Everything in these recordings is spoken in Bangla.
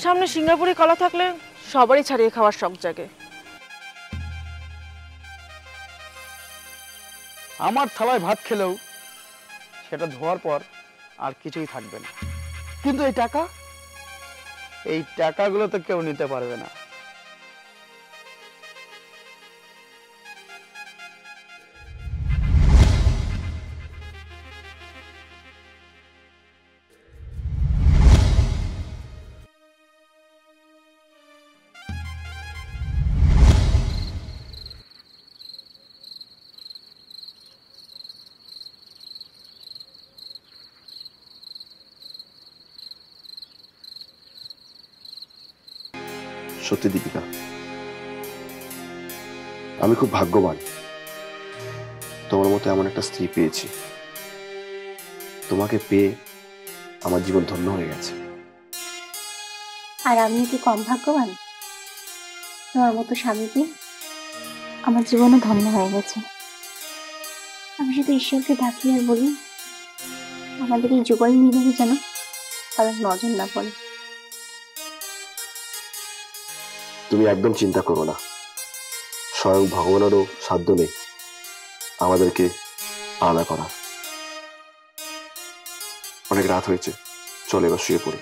সামনে সিঙ্গাপুরি কলা থাকলে সবারই ছাড়িয়ে খাওয়ার শখ জাগে। আমার থালায় ভাত খেলেও সেটা ধোয়ার পর আর কিছুই থাকবে না, কিন্তু এই টাকাগুলো তো কেউ নিতে পারবে না। সত্যি দীপিকা, আমি খুব ভাগ্যবান তোমার মতো এমন একটা স্ত্রী পেয়েছি। তোমাকে পেয়ে আমার জীবন ধন্য হয়ে গেছে। আর আমি কি কম ভাগ্যবান? তোমার মতো স্বামী পেয়ে আমার জীবনও ধন্য হয়ে গেছে। আমি শুধু ঈশ্বরকে ডাকি আর বলি, আমাদের এই যুগল মিলনে যেন কারোর নজর না পড়ে। তুমি একদম চিন্তা করো না, স্বয়ং ভগবানেরও সাধ্য নেই আমাদেরকে আলাদা করা। অনেক রাত হয়েছে, চলে এবার শুয়ে পড়ি।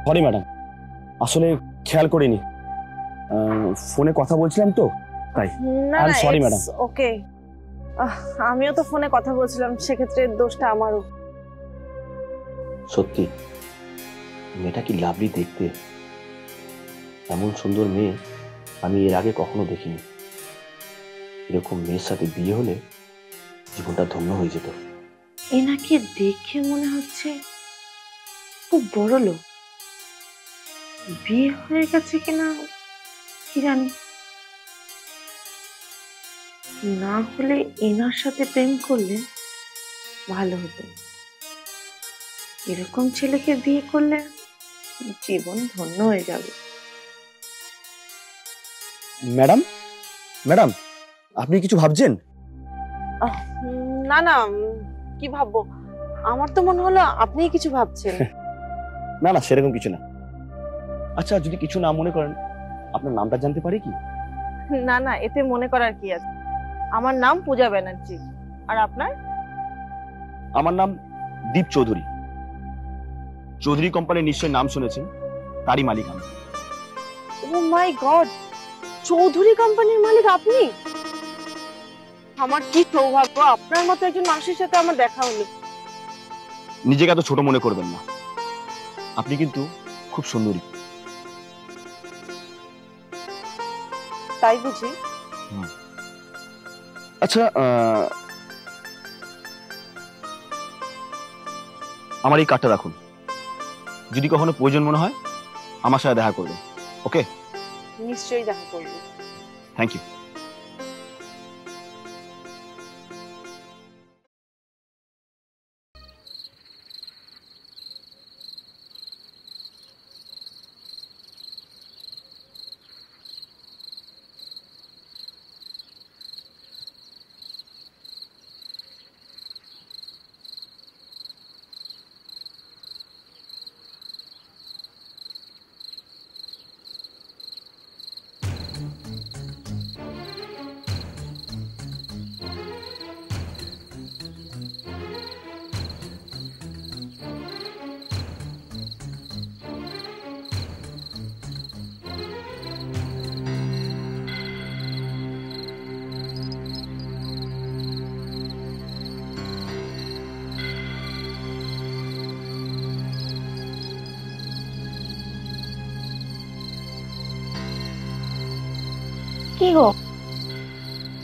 সরি ম্যাডাম, আসলে খেয়াল করিনি, ফোনে কথা বলছিলাম তো তাই। না না, সরি ম্যাডাম। ওকে, আমিও তো ফোনে কথা বলছিলাম, সেক্ষেত্রে দোষটা আমারও। সত্যি মেয়েটা কি লাভলি দেখতে, এমন সুন্দর মেয়ে আমি এর আগে কখনো দেখিনি। এরকম মেয়ের সাথে বিয়ে হলে জীবনটা ধন্য হয়ে যেত। এনাকে দেখে মনে হচ্ছে খুব বড় লোক। বিয়ে হয়ে গেছে কিনা কি জানি, না হলে এনার সাথে প্রেম করলে ভালো হতো। এরকম ছেলেকে বিয়ে করলে জীবন ধন্য হয়ে যাবে। ম্যাডাম, ম্যাডাম, আপনি কিছু ভাবছেন? না না, কি ভাববো? আমার তো মনে হলো আপনি কিছু ভাবছেন। না না, সেরকম কিছু না। আচ্ছা, যদি কিছু না মনে করেন, আপনার নামটা জানতে পারি কি? না না, এতে মনে করার কি আছে? আমার নাম পূজা ব্যানার্জি। আর আপনার? আমার নাম দীপ চৌধুরী। চৌধুরী কোম্পানির নিশ্চয়ই নাম শুনেছেন, তারই মালিক আমি। ও মাই গড, চৌধুরী কোম্পানির মালিক আপনি? আমার কি সৌভাগ্য, আপনার মতো একজন মানুষের সাথে আমার দেখা হলো। নিজেকে এত ছোট মনে করবেন না, আপনি কিন্তু খুব সুন্দরী। তাই বুঝি? আচ্ছা, আমার এই কার্ডটা রাখুন, যদি কখনো প্রয়োজন মনে হয় আমার সাথে দেখা করবেন। ওকে? নিশ্চয়ই দেখা করব। Thank you. গো,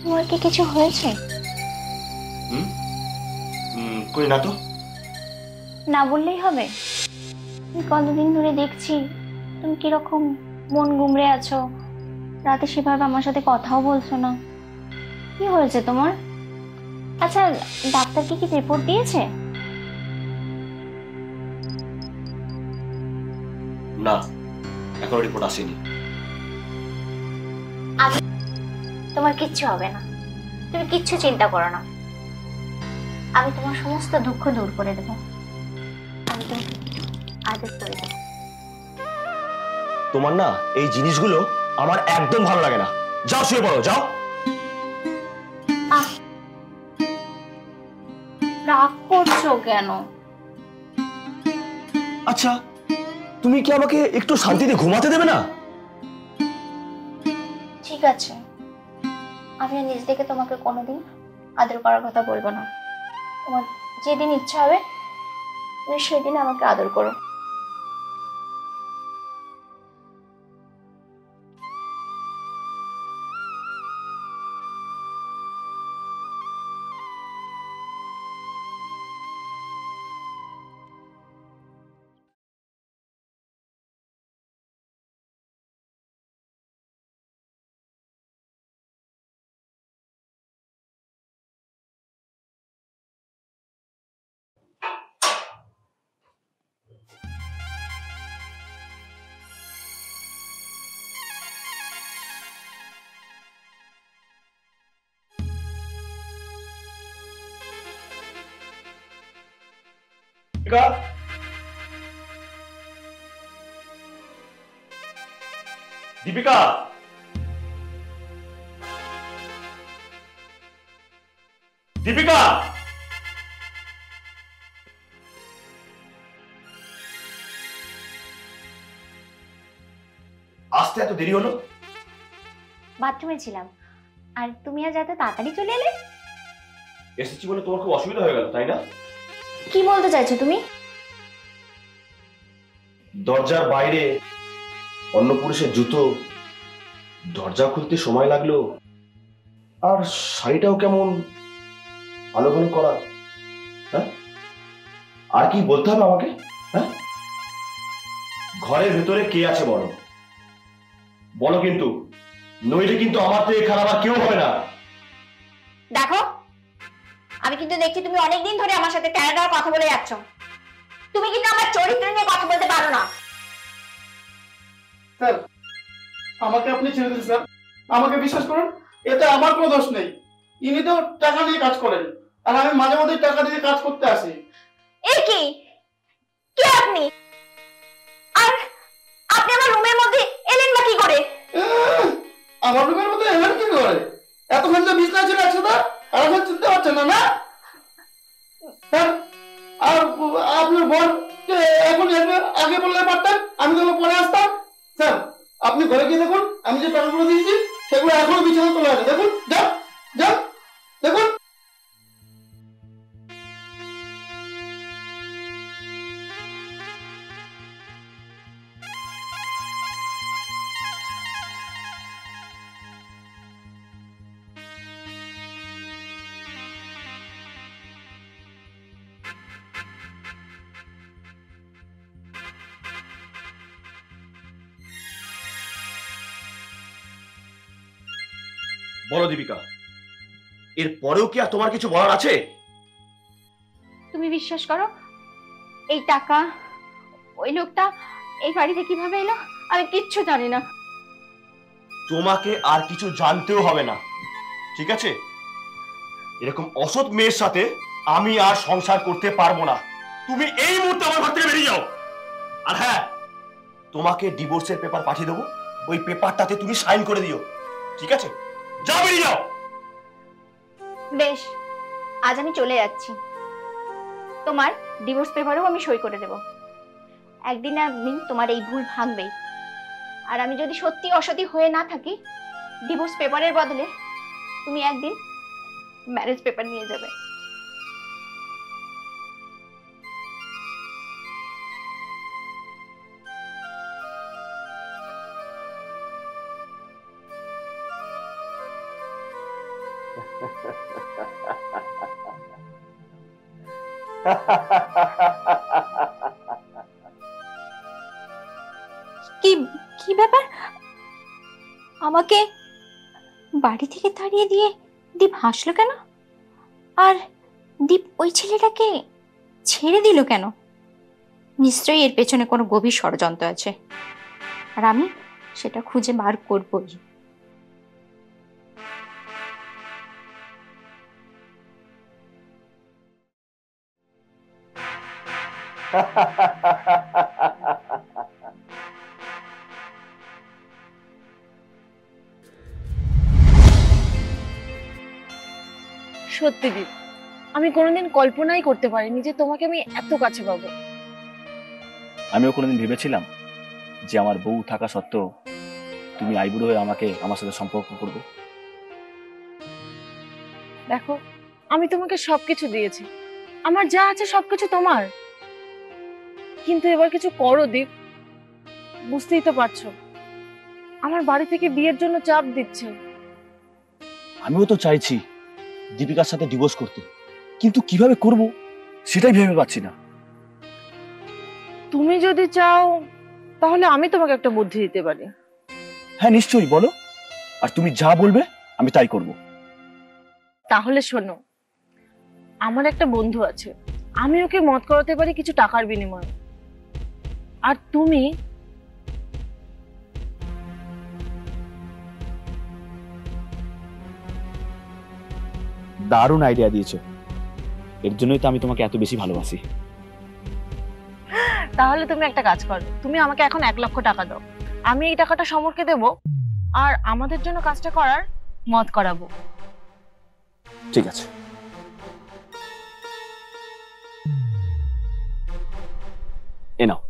তোমার কি কিছু হয়েছে? কই না তো। না বললেই হবে? আমি কতদিন ধরে দেখছি তুমি কিরকম মন গুমড়ে আছো, রাতে সেভাবে আমার সাথে কথাও বলছো না। কি হয়েছে তোমার? আচ্ছা, ডাক্তার কি কি রিপোর্ট দিয়েছে? না, এখনো রিপোর্ট আসেনি। তোমার কিচ্ছু হবে না, তুমি কিচ্ছু চিন্তা করো না। আমি তোমার সমস্ত দুঃখ দূর করে দেবো, আমি তোমাকে আদর করে দেবো। তোমার না এই জিনিসগুলো আমার একদম ভালো লাগে না। যাও শুয়ে পড়ো, যাও। রাগ করছো কেন? আচ্ছা, তুমি কি আমাকে একটু শান্তিতে ঘুমাতে দেবে না? ঠিক আছে, আমি আর নিজ থেকে তোমাকে কোনোদিন আদর করার কথা বলবো না। তোমার যেদিন ইচ্ছা হবে তুমি সেদিন আমাকে আদর করো। দীপিকা, দীপিকা, দীপিকা। আসতে এত দেরি হলো? বাথরুমে ছিলাম, আর তুমি আজ এত তাড়াতাড়ি চলে এলে? এসেছি বলে তোমার খুব অসুবিধা হয়ে গেল, তাই না? কি বলতে চাইছো তুমি? দরজার বাইরে অন্য পুরুষের জুতো, দরজা খুলতে সময় লাগলো, আর শাড়িটাও কেমন ভালো ভালো করা। হ্যাঁ, আর কি বলতে হবে আমাকে? হ্যাঁ, ঘরের ভেতরে কে আছে বলো, বলো কিন্তু, নইলে কিন্তু আমার থেকে খারাপ আর কেউ হবে না। দেখো, আমি কিন্তু দেখছি তুমি অনেকদিন ধরে আমার সাথে ক্যানাডার কথা বলে যাচ্ছ। তুমি কিন্তু আমার চরিত্র নিয়ে কথা বলতে পারো না। স্যার, আমাকে আপনি ছেড়ে দিন স্যার, আমাকে বিশ্বাস করুন, এতে আমার কোনো দোষ নেই। ইনি তো টাকা নিয়ে কাজ করেন, আর আমি মাঝে মধ্যে টাকা দিয়ে কাজ করতে আসি। এ কি, কে আপনি? আর আপনি আমার রুমের মধ্যে এলেন বা কি করে? আমার রুমের মধ্যে এমন কি করে? এতক্ষণ তো বিছনা ছিল একসাথে, আর এখন চিনতে পারছেন না না স্যার? আর আপনার বোন এখন আগে বললে পারতেন, আমি তাহলে পরে আসতাম। স্যার, আপনি ঘরে গিয়ে দেখুন, আমি যে টাকাগুলো দিয়েছি সেগুলো এখনো বিছানা তোলা আছে, দেখুন, যান যান, দেখুন। বলো দীপিকা, এর পরেও কি আর তোমার কিছু বলার আছে? তুমি বিশ্বাস করো, এই টাকা ওই লোকটা এই বাড়িতে কিভাবে এলো আমি কিচ্ছু জানি না। তোমাকে আর কিছু জানতেও হবে না, ঠিক আছে? এরকম অসৎ মেয়ের সাথে আমি আর সংসার করতে পারবো না। তুমি এই মুহূর্তে আমার ঘর থেকে বেরিয়ে যাও। আর হ্যাঁ, তোমাকে ডিভোর্সের পেপার পাঠিয়ে দেবো, ওই পেপারটাতে তুমি সাইন করে দিও, ঠিক আছে? যাও, বেরিয়ে যাও। বেশ, আজ আমি চলে যাচ্ছি। তোমার ডিভোর্স পেপারেও আমি সই করে দেব। একদিন না একদিন তোমার এই ভুল ভাঙবেই। আর আমি যদি সত্যি অসতী হয়ে না থাকি, ডিভোর্স পেপারের বদলে তুমি একদিন ম্যারেজ পেপার নিয়ে যাবে। কি কি ব্যাপার? আমাকে বাড়ি থেকে তাড়িয়ে দিয়ে দীপ হাসলো কেন? আর দীপ ওই ছেলেটাকে ছেড়ে দিল কেন? নিশ্চয়ই এর পেছনে কোনো গভীর ষড়যন্ত্র আছে, আর আমি সেটা খুঁজে বার করবই। সত্যি দীপ, আমি কোনোদিন কল্পনাই করতে পারিনি যে তোমাকে আমি এত কাছে পাবো। আমিও কোনোদিন ভেবেছিলাম যে আমার বউ থাকা সত্ত্বেও তুমি আইবুড়ো হয়ে আমার সাথে সম্পর্ক করবে। দেখো, আমি তোমাকে সবকিছু দিয়েছি, আমার যা আছে সবকিছু তোমার, কিন্তু এবার কিছু করো দীপ। বুঝতেই তো পারছো, আমার বাড়ি থেকে বিয়ের জন্য চাপ দিচ্ছে। আমিও তো চাইছি দীপিকার সাথে ডিভোর্স করতে, কিন্তু কিভাবে করব সেটাই ভেবে পাচ্ছি না। তুমি যদি চাও তাহলে আমি তোমাকে একটা বুদ্ধি দিতে পারি। হ্যাঁ নিশ্চয়ই, বলো। আর তুমি যা বলবে আমি তাই করব। তাহলে শোনো, আমার একটা বন্ধু আছে, আমি ওকে মত করাতে পারি কিছু টাকার বিনিময়ে। আর তুমি দারুণ আইডিয়া দিয়েছো, এর জন্যই তো আমি তোমাকে এত বেশি ভালোবাসি। তাহলে তুমি একটা কাজ করো, তুমি আমাকে এখন 1 লক্ষ টাকা দাও, আমি এই টাকাটা সমরকে দেব, আর আমাদের জন্য কাজটা করার মত করাবো। ঠিক আছে। এ নাও।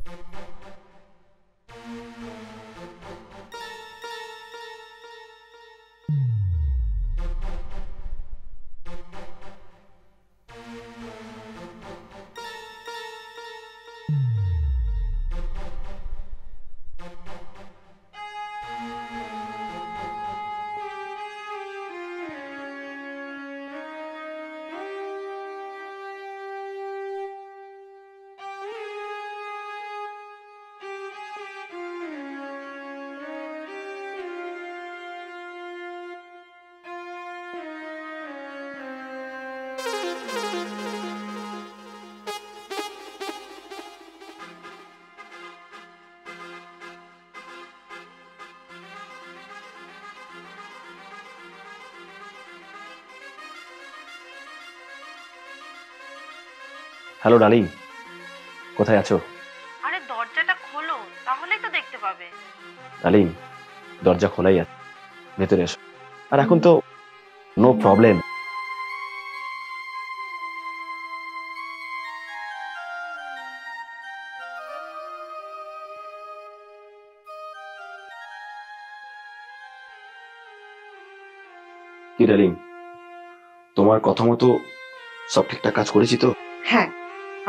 হ্যালো ডার্লিং, কোথায় আছো? আরে দরজাটা খোলো, তাহলেই তো দেখতে পাবে। ডার্লিং, দরজা খোলাই আছে, ভেতরে এসো। আর এখন তো নো প্রবলেম। কি ডার্লিং, তোমার কথা মতো সব ঠিকঠাক কাজ করেছি তো? হ্যাঁ,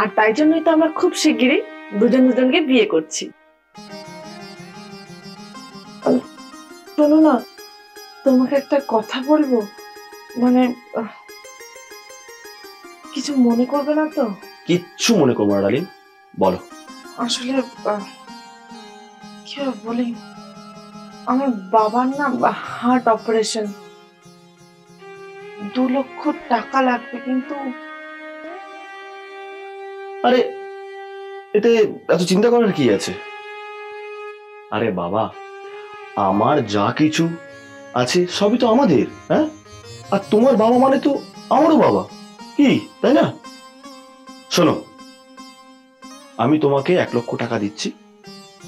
আর তাই জন্যই তো আমরা খুব শিগগিরই দুজন দুজনকে বিয়ে করছি। শোনো না, তোমাকে একটা কথা বলবো, মানে কিছু মনে করবে না তো? কিচ্ছু মনে করবো না ডার্লিং, বলো। আসলে কি আর বলি, আমার বাবার না হার্ট অপারেশন, 2 লক্ষ টাকা লাগবে, কিন্তু আরে এতে এত চিন্তা করার কি আছে? আরে বাবা, আমার যা কিছু আছে সবই তো আমাদের, হ্যাঁ? আর তোমার বাবা মানে তো আমারও বাবা, কি তাই না? শোনো, আমি তোমাকে 1 লক্ষ টাকা দিচ্ছি,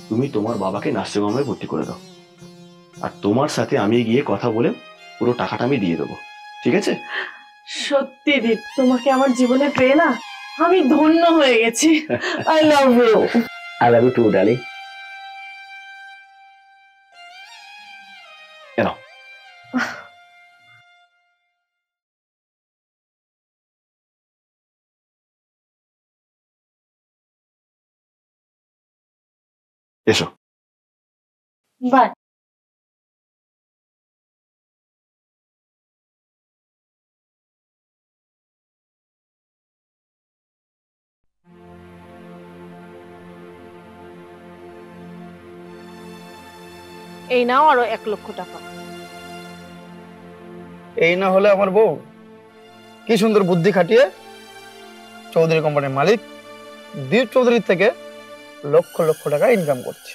তুমি তোমার বাবাকে নার্সিং হোমে ভর্তি করে দাও, আর তোমার সাথে আমি গিয়ে কথা বলে পুরো টাকাটা আমি দিয়ে দেবো, ঠিক আছে? সত্যি দীপ, তোমাকে আমার জীবনে পেয়ে না আমি ধন্য হয়ে গেছি। I love you. I love you too darling. এনাও। এসো। বাই। এই নাও আরো 1 লক্ষ টাকা। এই না হলে আমার বউ কি সুন্দর বুদ্ধি খাটিয়ে চৌধুরী কোম্পানির মালিক দীপ চৌধুরীর থেকে লক্ষ লক্ষ টাকা ইনকাম করছে।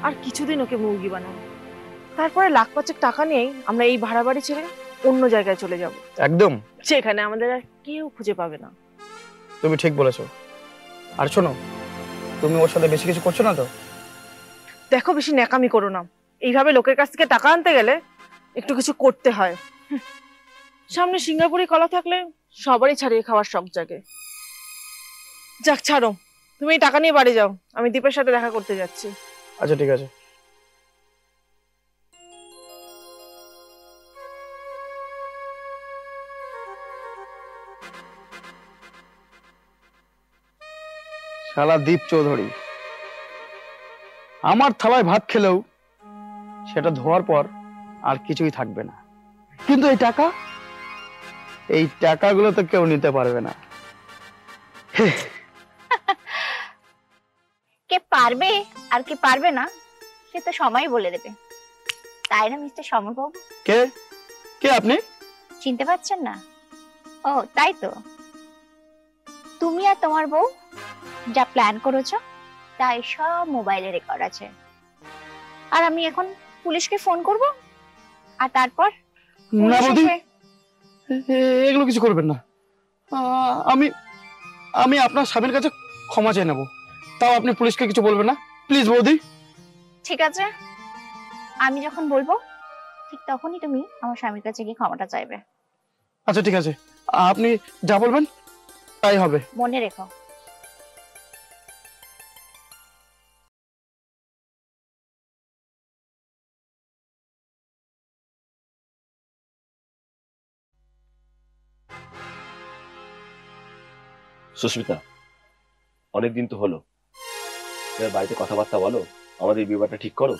আর কিছুদিন ওকে মুরগি বানাবো, তারপরে 1,05,000 টাকা নিয়েই আমরা এই ভাড়া বাড়ি ছেড়ে অন্য জায়গায় চলে যাব, একদম সেখানে আমাদের আর কেউ খুঁজে পাবে না। তুমি ঠিক বলেছো। আর শোনো, তুমি ওর সাথে বেশি কিছু করছো না তো? দেখো, বেশি ন্যাকামি করো না। এইভাবে লোকের কাছ থেকে টাকা আনতে গেলে একটু কিছু করতে হয়। সামনে সিঙ্গাপুরি কলা থাকলে সবারই ছাড়িয়ে খাওয়ার শখ জাগে। যাক ছাড়ো, তুমি এই টাকা নিয়ে বাড়ি যাও, আমি দীপের সাথে দেখা করতে যাচ্ছি। আচ্ছা ঠিক আছে। শালা দীপ চৌধুরী আমার থালায় ভাত খেলেও সেটা ধোয়ার পর আর কিছুই থাকবে না, কিন্তু এই টাকাগুলো তো কেউ নিতে পারবে না। কে পারবে আর কে পারবে না সে তো সময় বলে দেবে, তাই না মিস্টার সমরবাবু? কে কে আপনি? চিনতে পারছেন না? ও তাই তো, তুমি আর তোমার বউ যা প্ল্যান করেছো তাই সব মোবাইলে রেকর্ড আছে। আর আমি এখন পুলিশকে ফোন করব, আর তারপর না পুলিশ বৌদি, এসে- এগুলো কিছু করবেন না। আমি আমি আপনার স্বামীর কাছে ক্ষমা চেয়ে নেব, তাও আপনি পুলিশকে কিছু বলবেন না, প্লিজ বৌদি। ঠিক আছে, আমি যখন বলবো ঠিক তখনই তুমি আমার স্বামীর কাছে গিয়ে ক্ষমাটা চাইবে। আচ্ছা ঠিক আছে, আপনি যা বলবেন তাই হবে। মনে রেখো। সুস্মিতা, অনেকদিন তো হলো, এবার বাড়িতে কথাবার্তা বলো, আমাদের বিবাহটা ঠিক করো।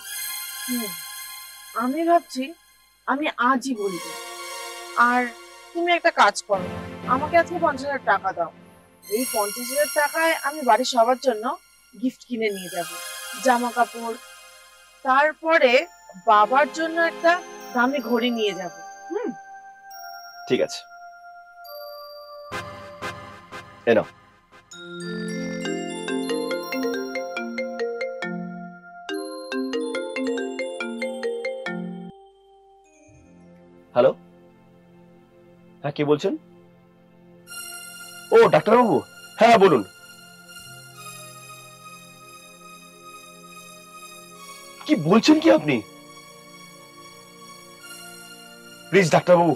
আমি ভাবছি আমি আজই বলবো। আর তুমি একটা কাজ করো, আমাকে আজকে 50,000 টাকা দাও। এই 50,000 টাকায় আমি বাড়ির সবার জন্য গিফট কিনে নিয়ে যাব, জামা কাপড়, তারপরে বাবার জন্য একটা দামি ঘড়ি নিয়ে যাব। ঠিক আছে, এ নাও। হ্যালো, হ্যাঁ কে বলছেন? ও ডাক্তারবাবু, হ্যাঁ বলুন। কি বলছেন কি আপনি? প্লিজ ডাক্তারবাবু,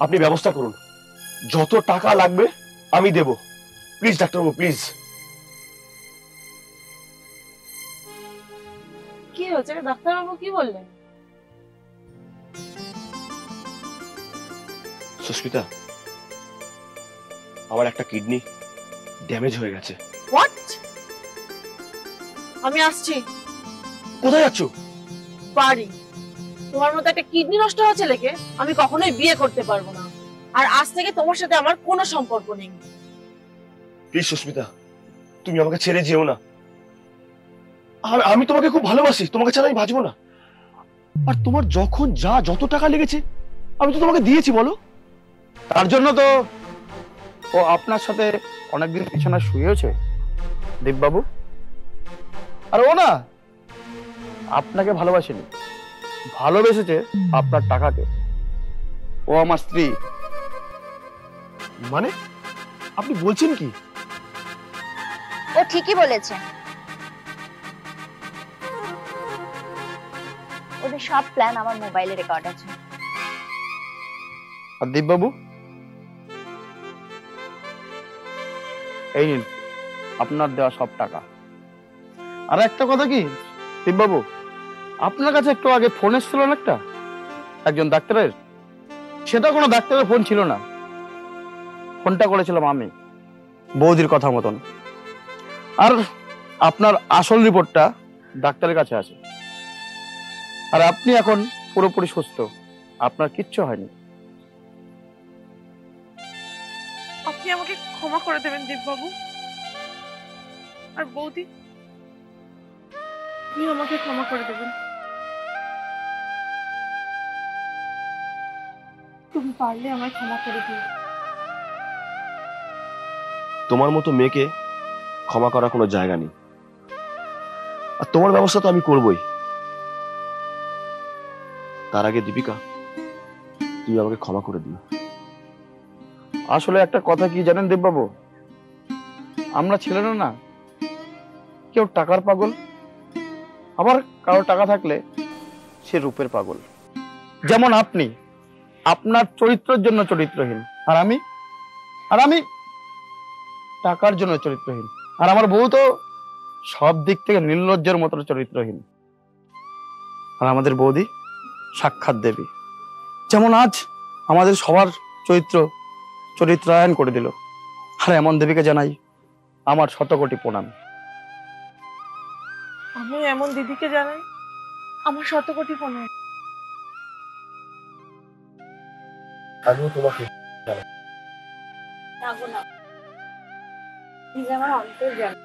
আপনি ব্যবস্থা করুন, যত টাকা লাগবে আমি দেব। প্লিজ ডাক্তারবাবু, প্লিজ। কি হয়েছে ডাক্তারবাবু, কি বললেন? সুস্মিতা, আমার একটা কিডনি ড্যামেজ হয়ে গেছে। হোয়াট? আমি আসছি। কোথায় যাচ্ছ? বাড়ি। তোমার মতো একটা কিডনি নষ্ট হওয়া ছেলেকে আমি কখনোই বিয়ে করতে পারবো না, আর আজ থেকে তোমার সাথে আমার কোনো সম্পর্ক নেই। প্লিজ সুস্মিতা, তুমি আমাকে ছেড়ে যেও না। আমি তোমাকে খুব ভালোবাসি, তোমাকে ছাড়া আমি বাঁচবো না। আর তোমার যখন যত টাকা লেগেছে আমি তো তোমাকে দিয়েছি, বলো। তার জন্য তো ও আপনার সাথে অনেকদিন বিছানা শুয়েছে দীপবাবু। আর ও না আপনাকে ভালোবাসেনি, ভালোবেসেছে আপনার টাকাকে। ও আমার স্ত্রী। মানে আপনি বলছেন কি? ও ঠিকই বলেছে, ওদের সব প্ল্যান আমার মোবাইলে রেকর্ড আছে। আর দীপবাবু, এই নিন আপনার দেওয়া সব টাকা। আর একটা কথা কি দীপবাবু, আপনার কাছে একটু আগে ফোন এসেছিল না একজন ডাক্তারের, সেটা কোনো ডাক্তারের ফোন ছিল না, ফোনটা করেছিলাম আমি, বৌদির কথা মতন। আর আপনার আসল রিপোর্টটা ডাক্তারের কাছে আছে। আর আপনি এখন পুরোপুরি সুস্থ, আপনার কিচ্ছু হয়নি। আপনি আমাকে ক্ষমা করে দেবেন দীপবাবু। আর বৌদি, আপনি আমাকে ক্ষমা করে দেবেন। তুমি পারলে আমায় ক্ষমা করে দিও। তোমার মতো মেয়েকে ক্ষমা করার কোনো জায়গা নেই, আর তোমার ব্যবস্থা তো আমি করবই। তার আগে দীপিকা, তুমি আমাকে ক্ষমা করে দিও। আসলে একটা কথা কি জানেন দেববাবু, আমরা ছেলেরা না কেউ টাকার পাগল, আবার কারো টাকা থাকলে সে রূপের পাগল। যেমন আপনি আপনার চরিত্রের জন্য চরিত্রহীন, আর আমি টাকার জন্য চরিত্রহীন, আর আমার বউ তো সব দিক থেকে নির্লজ্জের মতো চরিত্রহীন। আর আমাদের বৌদি সাক্ষাৎ দেবী, যেমন আজ আমাদের সবার চরিত্রায়ন করে দিল। আর এমন দেবীকে জানাই আমার শতকোটি প্রণাম। আমি এমন দিদিকে জানাই আমার শতকোটি প্রণাম। আমিও তোমাকে না গো না, তুমি যে আমার অন্তর জানো।